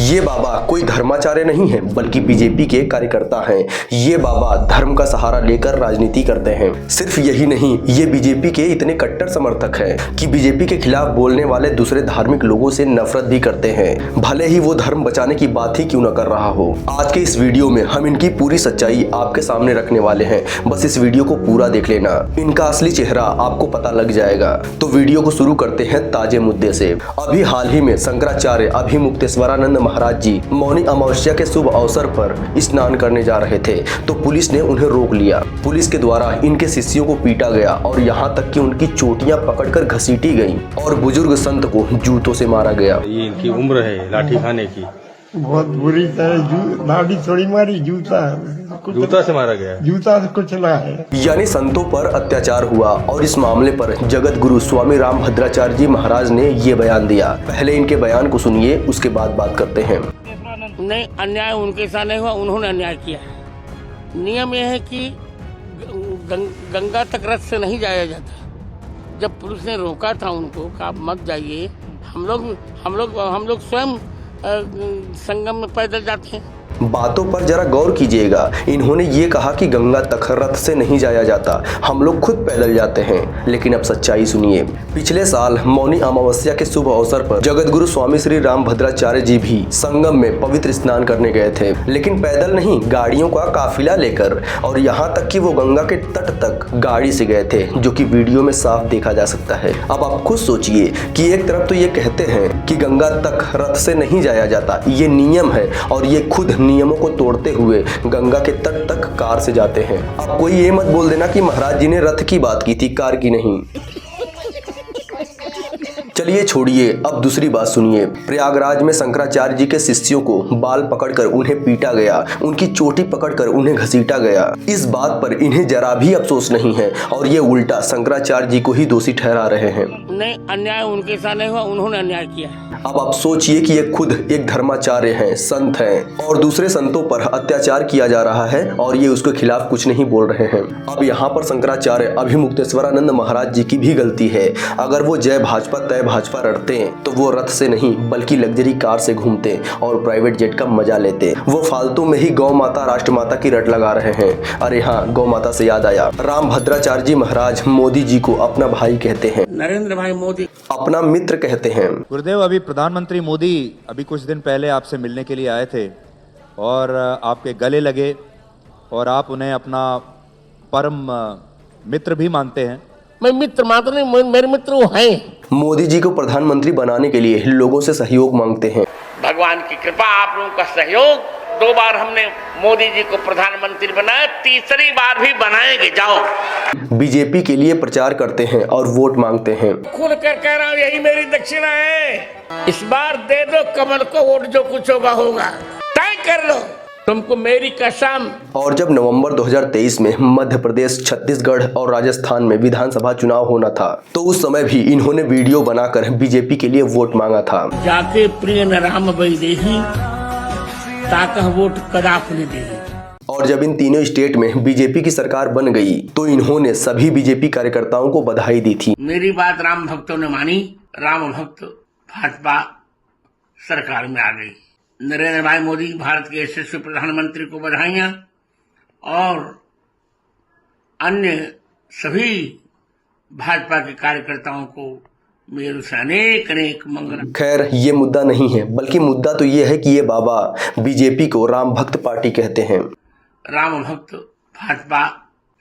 ये बाबा कोई धर्माचार्य नहीं है बल्कि बीजेपी के कार्यकर्ता हैं। ये बाबा धर्म का सहारा लेकर राजनीति करते हैं। सिर्फ यही नहीं, ये बीजेपी के इतने कट्टर समर्थक हैं कि बीजेपी के खिलाफ बोलने वाले दूसरे धार्मिक लोगों से नफरत भी करते हैं, भले ही वो धर्म बचाने की बात ही क्यों न कर रहा हो। आज के इस वीडियो में हम इनकी पूरी सच्चाई आपके सामने रखने वाले हैं। बस इस वीडियो को पूरा देख लेना, इनका असली चेहरा आपको पता लग जाएगा। तो वीडियो को शुरू करते हैं ताजे मुद्दे से। अभी हाल ही में शंकराचार्य अभिमुक्तेश्वरानंद महाराज जी मौनी अमावस्या के शुभ अवसर पर स्नान करने जा रहे थे तो पुलिस ने उन्हें रोक लिया। पुलिस के द्वारा इनके शिष्यों को पीटा गया और यहाँ तक कि उनकी चोटियां पकड़कर घसीटी गईं और बुजुर्ग संत को जूतों से मारा गया। ये इनकी उम्र है लाठी खाने की। बहुत बुरी तरह लाठी थोड़ी मारी, जूता से मारा गया, जूता से कुचला है। यानी संतों पर अत्याचार हुआ और इस मामले पर जगत गुरु स्वामी रामभद्राचार्य जी महाराज ने ये बयान दिया। पहले इनके बयान को सुनिए, उसके बाद बात करते हैं। नहीं, अन्याय उनके साथ नहीं हुआ, उन्होंने अन्याय किया है। नियम यह है कि गंगा तक रथ से नहीं जाया जाता। जब पुलिस ने रोका था उनको कि आप मत जाइए, हम लोग स्वयं संगम में पैदल जाते हैं। बातों पर जरा गौर कीजिएगा। इन्होंने ये कहा कि गंगा तक रथ से नहीं जाया जाता, हम लोग खुद पैदल जाते हैं। लेकिन अब सच्चाई सुनिए। पिछले साल मौनी अमावस्या के शुभ अवसर पर जगत गुरु स्वामी श्री रामभद्राचार्य जी भी संगम में पवित्र स्नान करने गए थे, लेकिन पैदल नहीं, गाड़ियों का काफिला लेकर, और यहाँ तक कि वो गंगा के तट तक गाड़ी से गए थे, जो कि वीडियो में साफ देखा जा सकता है। अब आप खुद सोचिए कि एक तरफ तो ये कहते हैं कि गंगा तक रथ से नहीं जाया जाता, ये नियम है, और ये खुद नियमों को तोड़ते हुए गंगा के तट तक कार से जाते हैं। अब कोई ये मत बोल देना कि महाराज जी ने रथ की बात की थी, कार की नहीं। चलिए छोड़िए, अब दूसरी बात सुनिए। प्रयागराज में शंकराचार्य जी के शिष्यों को बाल पकड़कर उन्हें पीटा गया, उनकी चोटी पकड़कर उन्हें घसीटा गया। इस बात पर इन्हें जरा भी अफसोस नहीं है और ये उल्टा शंकराचार्य जी को ही दोषी ठहरा रहे हैं। नहीं, अन्याय उनके साथ नहीं हुआ, उन्होंने अन्याय किया है। अब आप सोचिए कि ये खुद एक धर्माचार्य हैं, संत हैं, और दूसरे संतों पर अत्याचार किया जा रहा है और ये उसके खिलाफ कुछ नहीं बोल रहे हैं। अब यहाँ पर शंकराचार्य अभिमुक्तेश्वरानंद महाराज जी की भी गलती है। अगर वो जय भाजपा तय भाजपा रटते तो वो रथ से नहीं बल्कि लग्जरी कार से घूमते और प्राइवेट जेट का मजा लेते। वो फालतू में ही गौ माता राष्ट्र माता की रट लगा रहे हैं। अरे हाँ, गौ माता से याद आया, रामभद्राचार्य जी महाराज मोदी जी को अपना भाई कहते हैं, नरेंद्र भाई मोदी अपना मित्र कहते हैं। गुरुदेव, अभी प्रधानमंत्री मोदी अभी कुछ दिन पहले आपसे मिलने के लिए आए थे और आपके गले लगे और आप उन्हें अपना परम मित्र भी मानते हैं। मैं मित्र मात्र नहीं, मेरे मित्र वो हैं। मोदी जी को प्रधानमंत्री बनाने के लिए लोगों से सहयोग मांगते हैं। भगवान की कृपा, आप लोगों का सहयोग, 2 बार हमने मोदी जी को प्रधानमंत्री बनाया, तीसरी बार भी बनाएंगे। जाओ। बीजेपी के लिए प्रचार करते हैं और वोट मांगते हैं। खुल कर कह रहा हूँ, यही मेरी दक्षिणा है। इस बार दे दो कमल को वोट, जो कुछ होगा होगा, तय कर लो, तुमको मेरी कसम। और जब नवंबर 2023 में मध्य प्रदेश, छत्तीसगढ़ और राजस्थान में विधानसभा चुनाव होना था तो उस समय भी इन्होंने वीडियो बनाकर बीजेपी के लिए वोट मांगा था। जाके प्रिय न राम बई देही, ताकह वोट कदाप न देही। और जब इन तीनों स्टेट में बीजेपी की सरकार बन गई तो इन्होंने सभी बीजेपी कार्यकर्ताओं को बधाई दी थी। मेरी बात राम भक्तों ने मानी, राम भक्त भाजपा सरकार में आ गई। नरेंद्र भाई मोदी भारत के यशस्वी प्रधानमंत्री को बधाइयां और अन्य सभी भाजपा के कार्यकर्ताओं को मेरे से अनेक अनेक मंगल। खैर, ये मुद्दा नहीं है, बल्कि मुद्दा तो ये है कि ये बाबा बीजेपी को राम भक्त पार्टी कहते हैं। राम भक्त भाजपा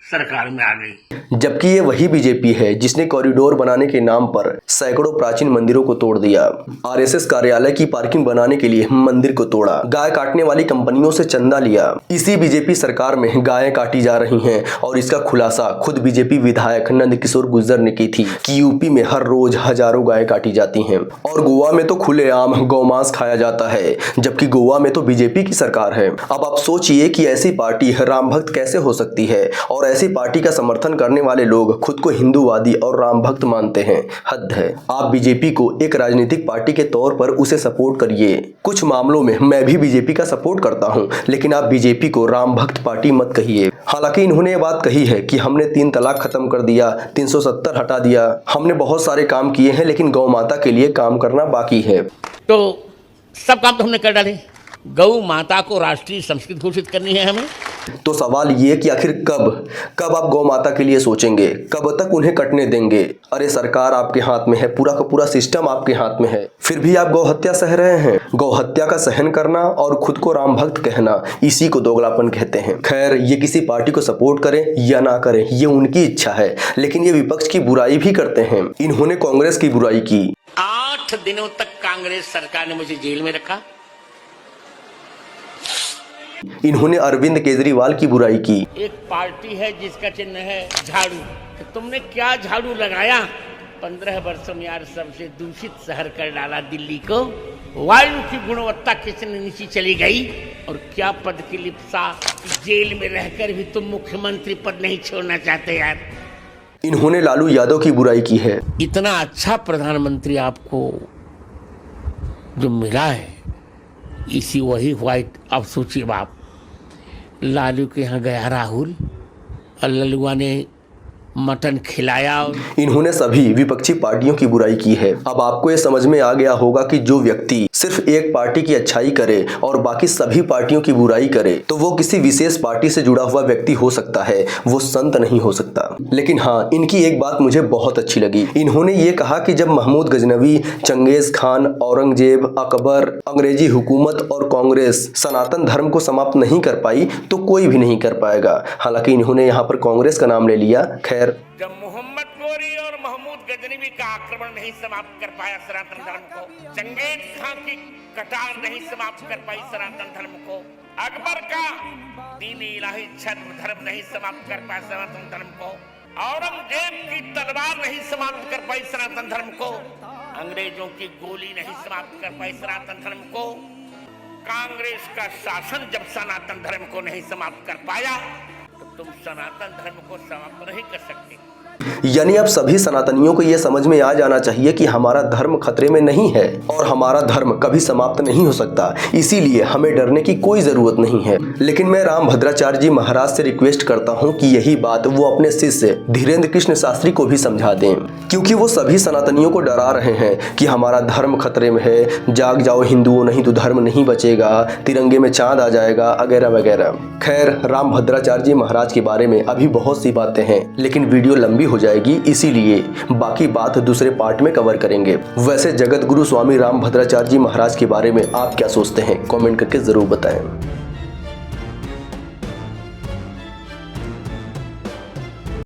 सरकार में आ गई। जबकि ये वही बीजेपी है जिसने कॉरिडोर बनाने के नाम पर सैकड़ों प्राचीन मंदिरों को तोड़ दिया, आरएसएस कार्यालय की पार्किंग बनाने के लिए मंदिर को तोड़ा, गाय काटने वाली कंपनियों से चंदा लिया। इसी बीजेपी सरकार में गायें काटी जा रही हैं और इसका खुलासा खुद बीजेपी विधायक नंदकिशोर गुर्जर ने की थी कि यूपी में हर रोज हजारों गायें काटी जाती हैं और गोवा में तो खुलेआम गौमांस खाया जाता है, जबकि गोवा में तो बीजेपी की सरकार है। अब आप सोचिए कि ऐसी पार्टी राम भक्त कैसे हो सकती है और ऐसी पार्टी का समर्थन करने वाले लोग खुद को हिंदूवादी और राम भक्त मानते हैं। हद है। आप बीजेपी को एक राजनीतिक पार्टी के तौर पर उसे सपोर्ट करिए। कुछ मामलों में मैं भी बीजेपी का सपोर्ट करता हूं, लेकिन आप बीजेपी को राम भक्त पार्टी मत कहिए। हालांकि इन्होंने ये बात कही है कि हमने 3 तलाक खत्म कर दिया, 370 हटा दिया, हमने बहुत सारे काम किए हैं, लेकिन गौ माता के लिए काम करना बाकी है। तो सब काम तो हमने कर डाले। गौ माता को राष्ट्रीय संस्कृत घोषित करनी है हमें। तो सवाल ये कि आखिर कब आप गौ माता के लिए सोचेंगे, कब तक उन्हें कटने देंगे? अरे सरकार आपके हाथ में है, पूरा का पूरा सिस्टम आपके हाथ में है, फिर भी आप गौ हत्या सह रहे हैं। गौ हत्या का सहन करना और खुद को राम भक्त कहना, इसी को दोगलापन कहते हैं। खैर, ये किसी पार्टी को सपोर्ट करें या ना करें, ये उनकी इच्छा है, लेकिन ये विपक्ष की बुराई भी करते हैं। इन्होंने कांग्रेस की बुराई की। 8 दिनों तक कांग्रेस सरकार ने मुझे जेल में रखा। इन्होंने अरविंद केजरीवाल की बुराई की। एक पार्टी है जिसका चिन्ह है झाड़ू, तो तुमने क्या झाड़ू लगाया? 15 वर्षों में यार सबसे दूषित शहर कर डाला दिल्ली को। वायु की गुणवत्ता कितनी नीचे चली गई, और क्या पद की लिप्सा, जेल में रहकर भी तुम मुख्यमंत्री पद नहीं छोड़ना चाहते यार। इन्होंने लालू यादव की बुराई की है। इतना अच्छा प्रधानमंत्री आपको जो मिला है, इसी वही व्हाइट, अब सोचिए बाप, लालू के यहाँ गया राहुल और ललुआ ने मटन खिलाया। इन्होंने सभी विपक्षी पार्टियों की बुराई की है। अब आपको ये समझ में आ गया होगा कि जो व्यक्ति सिर्फ एक पार्टी की अच्छाई करे और बाकी सभी पार्टियों की बुराई करे, तो वो किसी विशेष पार्टी से जुड़ा हुआ व्यक्ति हो सकता है, वो संत नहीं हो सकता। लेकिन हाँ, इनकी एक बात मुझे बहुत अच्छी लगी। इन्होंने ये कहा कि जब महमूद गजनवी, चंगेज खान, औरंगजेब, अकबर, अंग्रेजी हुकूमत और कांग्रेस सनातन धर्म को समाप्त नहीं कर पाई, तो कोई भी नहीं कर पाएगा। हालांकि इन्होंने यहाँ पर कांग्रेस का नाम ले लिया। खैर, जब मोहम्मद गोरी और महमूद गजनवी का आक्रमण नहीं समाप्त कर पाया सनातन धर्म को, चंगेज खान की कटार नहीं समाप्त कर पाई सनातन धर्म को, अकबर का दीन इलाही छद्म धर्म नहीं समाप्त कर पाया सनातन धर्म को, औरंगजेब की तलवार नहीं समाप्त कर पाई सनातन धर्म को, अंग्रेजों की गोली नहीं समाप्त कर पाई सनातन धर्म को, कांग्रेस का शासन जब सनातन धर्म को नहीं समाप्त कर पाया, तो तुम सनातन धर्म को समाप्त नहीं कर सकते। यानी अब सभी सनातनियों को यह समझ में आ जाना चाहिए कि हमारा धर्म खतरे में नहीं है और हमारा धर्म कभी समाप्त नहीं हो सकता, इसीलिए हमें डरने की कोई जरूरत नहीं है। लेकिन मैं रामभद्राचार्य जी महाराज से रिक्वेस्ट करता हूं कि यही बात वो अपने शिष्य धीरेन्द्र कृष्ण शास्त्री को भी समझा दें, क्योंकि वो सभी सनातनियों को डरा रहे हैं कि हमारा धर्म खतरे में है, जाग जाओ हिंदुओं, नहीं तो धर्म नहीं बचेगा, तिरंगे में चांद आ जाएगा, वगैरह वगैरह। खैर, रामभद्राचार्य जी महाराज के बारे में अभी बहुत सी बातें हैं, लेकिन वीडियो लंबी हो जाएगी, इसीलिए बाकी बात दूसरे पार्ट में कवर करेंगे। वैसे जगत गुरु स्वामी रामभद्राचार्य जी महाराज के बारे में आप क्या सोचते हैं? कमेंट करके जरूर बताएं।